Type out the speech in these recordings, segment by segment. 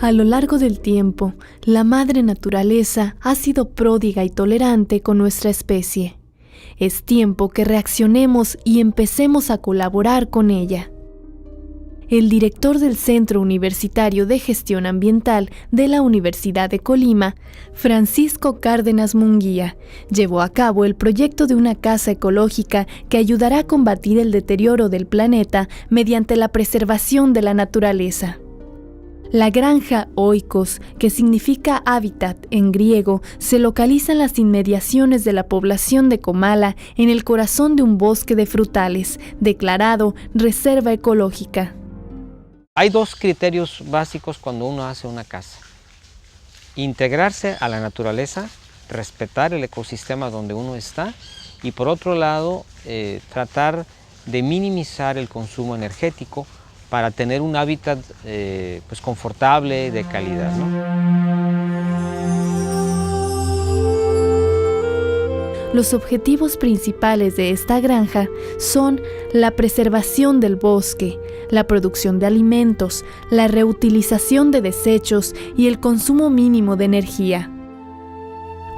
A lo largo del tiempo, la madre naturaleza ha sido pródiga y tolerante con nuestra especie. Es tiempo que reaccionemos y empecemos a colaborar con ella. El director del Centro Universitario de Gestión Ambiental de la Universidad de Colima, Francisco Cárdenas Munguía, llevó a cabo el proyecto de una casa ecológica que ayudará a combatir el deterioro del planeta mediante la preservación de la naturaleza. La granja Oikos, que significa hábitat en griego, se localiza en las inmediaciones de la población de Comala, en el corazón de un bosque de frutales, declarado reserva ecológica. Hay dos criterios básicos cuando uno hace una casa: integrarse a la naturaleza, respetar el ecosistema donde uno está, y por otro lado, tratar de minimizar el consumo energético para tener un hábitat pues confortable, de calidad, ¿no? Los objetivos principales de esta granja son la preservación del bosque, la producción de alimentos, la reutilización de desechos y el consumo mínimo de energía.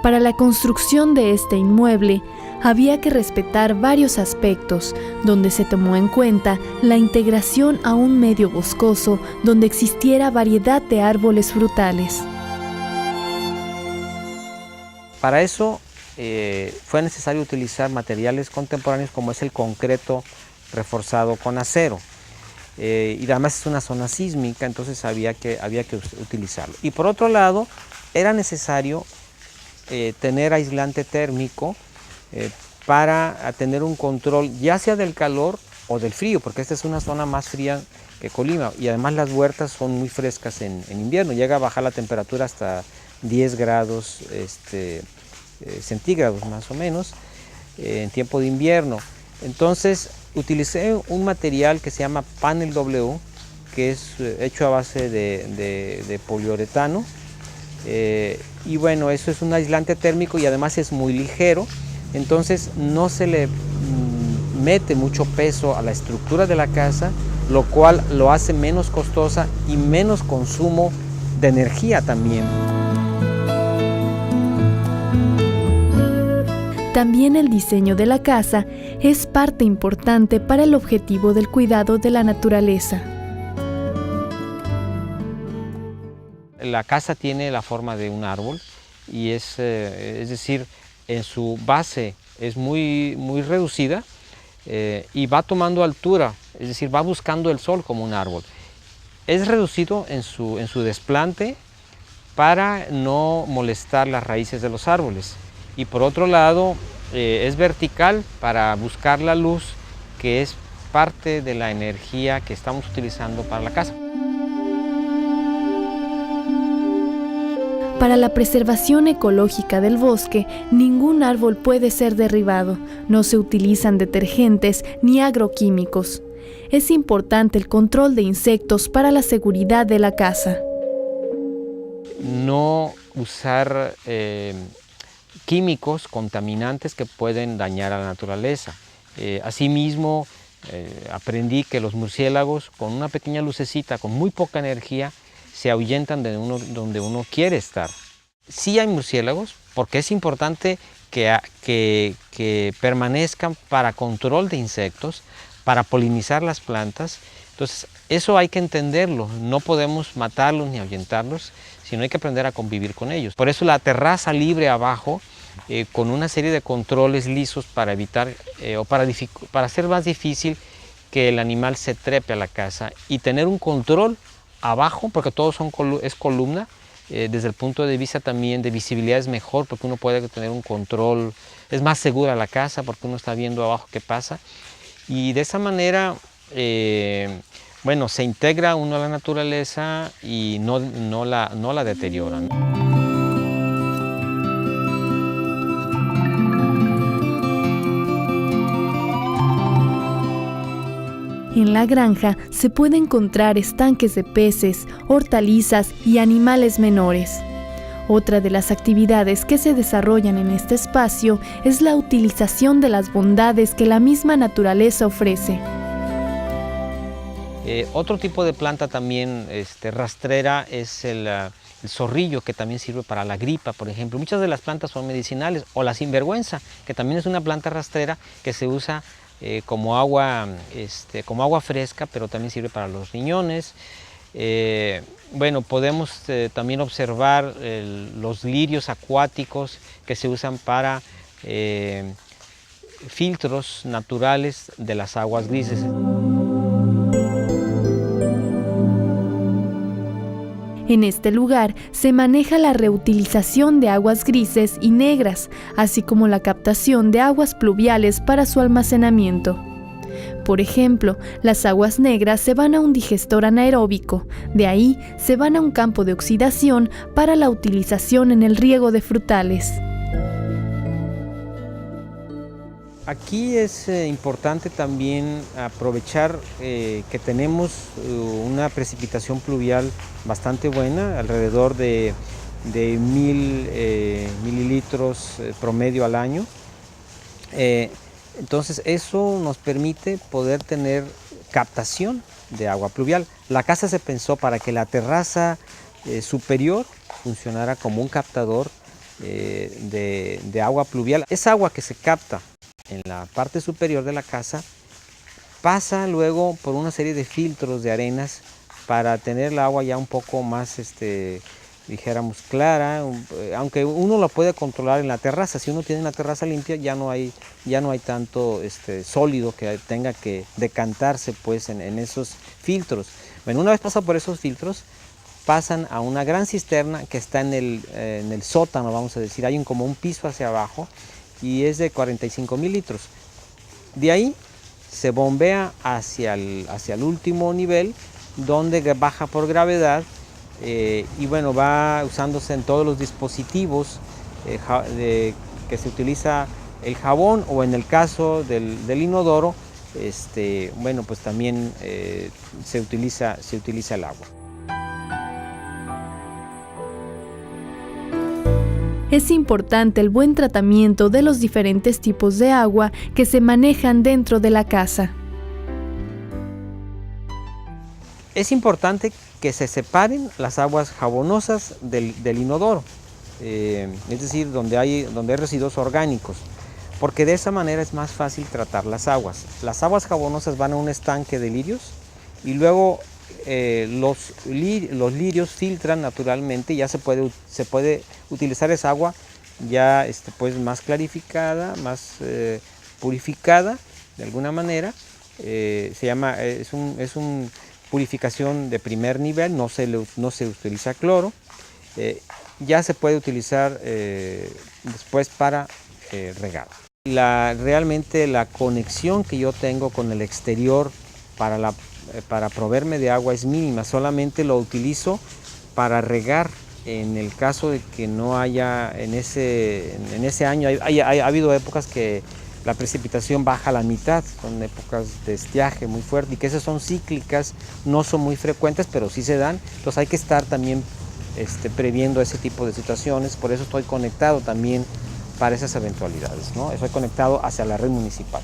Para la construcción de este inmueble, había que respetar varios aspectos, donde se tomó en cuenta la integración a un medio boscoso donde existiera variedad de árboles frutales. Para eso fue necesario utilizar materiales contemporáneos como es el concreto reforzado con acero. Y además es una zona sísmica, entonces había que utilizarlo. Y por otro lado, era necesario tener aislante térmico para tener un control ya sea del calor o del frío, porque esta es una zona más fría que Colima, y además las huertas son muy frescas en invierno, llega a bajar la temperatura hasta 10 grados centígrados más o menos en tiempo de invierno. Entonces utilicé un material que se llama Panel W, que es hecho a base de poliuretano, y bueno, eso es un aislante térmico y además es muy ligero, entonces no se le mete mucho peso a la estructura de la casa, lo cual lo hace menos costosa y menos consumo de energía también. También el diseño de la casa es parte importante para el objetivo del cuidado de la naturaleza. La casa tiene la forma de un árbol y es decir, en su base es muy reducida y va tomando altura, es decir, va buscando el sol como un árbol. Es reducido en su desplante para no molestar las raíces de los árboles. Y por otro lado, es vertical para buscar la luz, que es parte de la energía que estamos utilizando para la casa. Para la preservación ecológica del bosque, ningún árbol puede ser derribado, no se utilizan detergentes ni agroquímicos. Es importante el control de insectos para la seguridad de la casa. No usar químicos contaminantes que pueden dañar a la naturaleza. Asimismo, aprendí que los murciélagos con una pequeña lucecita, con muy poca energía, se ahuyentan de donde uno quiere estar. Sí hay murciélagos, porque es importante que permanezcan para control de insectos, para polinizar las plantas. Entonces, eso hay que entenderlo, no podemos matarlos ni ahuyentarlos, sino hay que aprender a convivir con ellos. Por eso la terraza libre abajo, con una serie de controles lisos para evitar o para hacer más difícil que el animal se trepe a la casa, y tener un control abajo, porque todo es columna, desde el punto de vista también de visibilidad es mejor, porque uno puede tener un control, es más segura la casa porque uno está viendo abajo qué pasa, y de esa manera bueno, se integra uno a la naturaleza y no la deteriora, ¿no? En la granja se puede encontrar estanques de peces, hortalizas y animales menores. Otra de las actividades que se desarrollan en este espacio es la utilización de las bondades que la misma naturaleza ofrece. Otro tipo de planta también rastrera es el zorrillo, que también sirve para la gripa, por ejemplo. Muchas de las plantas son medicinales, o la sinvergüenza, que también es una planta rastrera que se usa como agua fresca, pero también sirve para los riñones. Bueno, podemos también observar los lirios acuáticos que se usan para filtros naturales de las aguas grises. En este lugar se maneja la reutilización de aguas grises y negras, así como la captación de aguas pluviales para su almacenamiento. Por ejemplo, las aguas negras se van a un digestor anaeróbico, de ahí se van a un campo de oxidación para la utilización en el riego de frutales. Aquí es importante también aprovechar que tenemos una precipitación pluvial bastante buena, alrededor de 1000 mililitros promedio al año. Entonces eso nos permite poder tener captación de agua pluvial. La casa se pensó para que la terraza superior funcionara como un captador de agua pluvial. Esa agua que se capta en la parte superior de la casa pasa luego por una serie de filtros de arenas para tener el agua ya un poco más, dijéramos, clara, aunque uno la puede controlar en la terraza. Si uno tiene una terraza limpia, ya no hay tanto sólido que tenga que decantarse pues en esos filtros. Bueno, una vez pasa por esos filtros, pasan a una gran cisterna que está en el sótano, vamos a decir. Hay como un piso hacia abajo y es de 45,000 litros. De ahí se bombea hacia el último nivel, donde baja por gravedad y bueno, va usándose en todos los dispositivos que se utiliza el jabón, o en el caso del inodoro, bueno, pues también se utiliza el agua. Es importante el buen tratamiento de los diferentes tipos de agua que se manejan dentro de la casa. Es importante que se separen las aguas jabonosas del inodoro, es decir, donde hay residuos orgánicos, porque de esa manera es más fácil tratar las aguas. Las aguas jabonosas van a un estanque de lirios y luego los lirios filtran naturalmente, y ya se puede utilizar esa agua ya pues más clarificada, más purificada de alguna manera. Es una purificación de primer nivel, no se utiliza cloro. Ya se puede utilizar después para regar. Realmente la conexión que yo tengo con el exterior para proveerme de agua es mínima, solamente lo utilizo para regar en el caso de que no haya en ese año. Ha habido épocas que la precipitación baja a la mitad, son épocas de estiaje muy fuerte, y que esas son cíclicas, no son muy frecuentes, pero sí se dan. Entonces hay que estar también previendo ese tipo de situaciones. Por eso estoy conectado también para esas eventualidades, ¿no? Estoy conectado hacia la red municipal.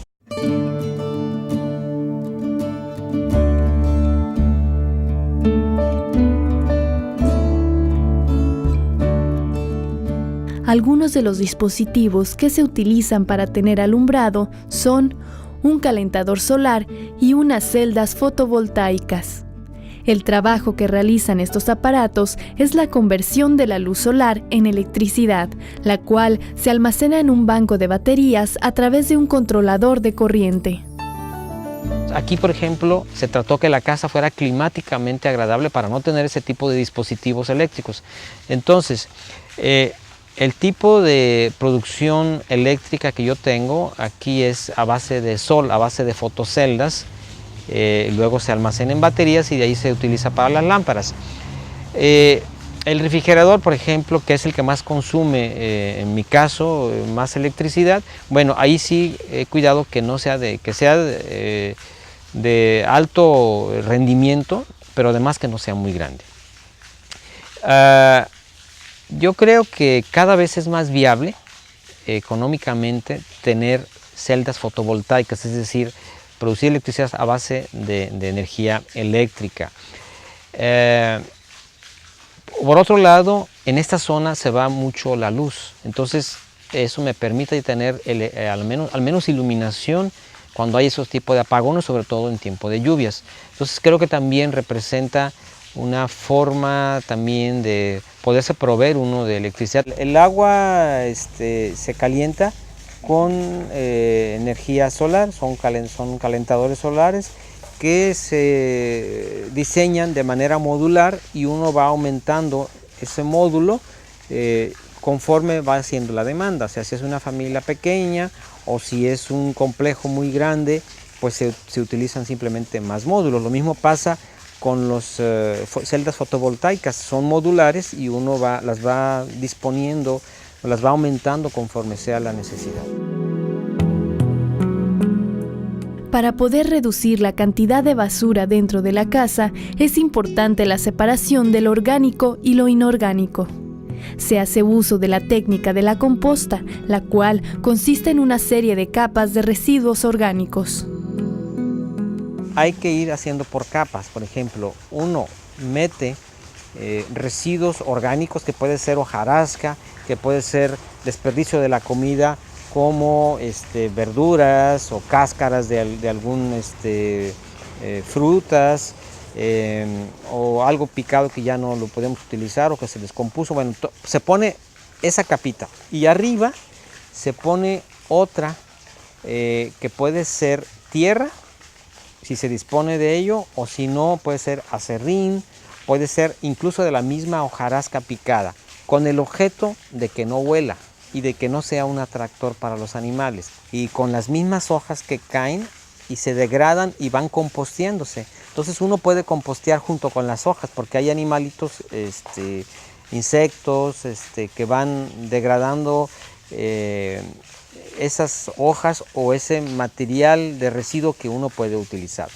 Algunos de los dispositivos que se utilizan para tener alumbrado son un calentador solar y unas celdas fotovoltaicas. El trabajo que realizan estos aparatos es la conversión de la luz solar en electricidad, la cual se almacena en un banco de baterías a través de un controlador de corriente. Aquí, por ejemplo, se trató que la casa fuera climáticamente agradable para no tener ese tipo de dispositivos eléctricos. Entonces, el tipo de producción eléctrica que yo tengo aquí es a base de sol, a base de fotoceldas. Luego se almacena en baterías y de ahí se utiliza para las lámparas. El refrigerador, por ejemplo, que es el que más consume, en mi caso, más electricidad, bueno, ahí sí he cuidado que sea de alto rendimiento, pero además que no sea muy grande. Yo creo que cada vez es más viable económicamente tener celdas fotovoltaicas, es decir, producir electricidad a base de energía eléctrica. Por otro lado, en esta zona se va mucho la luz, entonces eso me permite tener al menos iluminación cuando hay esos tipos de apagones, sobre todo en tiempo de lluvias. Entonces creo que también representa una forma también de poderse proveer uno de electricidad. El agua se calienta con energía solar, son calentadores solares que se diseñan de manera modular y uno va aumentando ese módulo conforme va haciendo la demanda. O sea, si es una familia pequeña o si es un complejo muy grande, pues se utilizan simplemente más módulos. Lo mismo pasa con las celdas fotovoltaicas, son modulares y uno las va disponiendo, las va aumentando conforme sea la necesidad. Para poder reducir la cantidad de basura dentro de la casa, es importante la separación de lo orgánico y lo inorgánico. Se hace uso de la técnica de la composta, la cual consiste en una serie de capas de residuos orgánicos. Hay que ir haciendo por capas. Por ejemplo, uno mete residuos orgánicos, que puede ser hojarasca, que puede ser desperdicio de la comida, como verduras o cáscaras de algún frutas, o algo picado que ya no lo podemos utilizar o que se descompuso. Bueno, se pone esa capita y arriba se pone otra que puede ser tierra, si se dispone de ello, o si no puede ser acerrín, puede ser incluso de la misma hojarasca picada, con el objeto de que no huela y de que no sea un atractor para los animales, y con las mismas hojas que caen y se degradan y van composteándose. Entonces uno puede compostear junto con las hojas, porque hay animalitos, insectos que van degradando esas hojas o ese material de residuo que uno puede utilizar.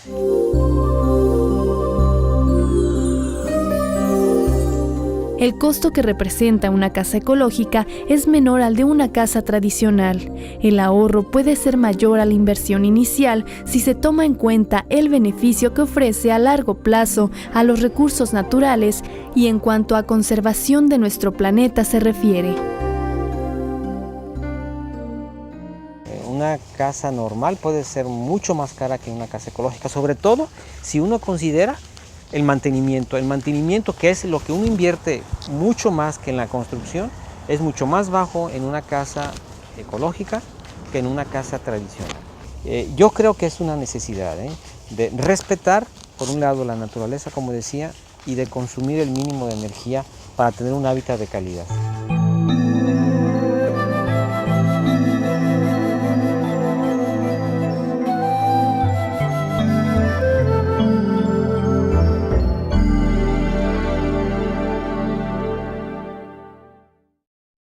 El costo que representa una casa ecológica es menor al de una casa tradicional. El ahorro puede ser mayor a la inversión inicial si se toma en cuenta el beneficio que ofrece a largo plazo a los recursos naturales y en cuanto a conservación de nuestro planeta se refiere. Una casa normal puede ser mucho más cara que una casa ecológica, sobre todo si uno considera el mantenimiento, que es lo que uno invierte mucho más que en la construcción, es mucho más bajo en una casa ecológica que en una casa tradicional. Yo creo que es una necesidad de respetar, por un lado, la naturaleza, como decía, y de consumir el mínimo de energía para tener un hábitat de calidad.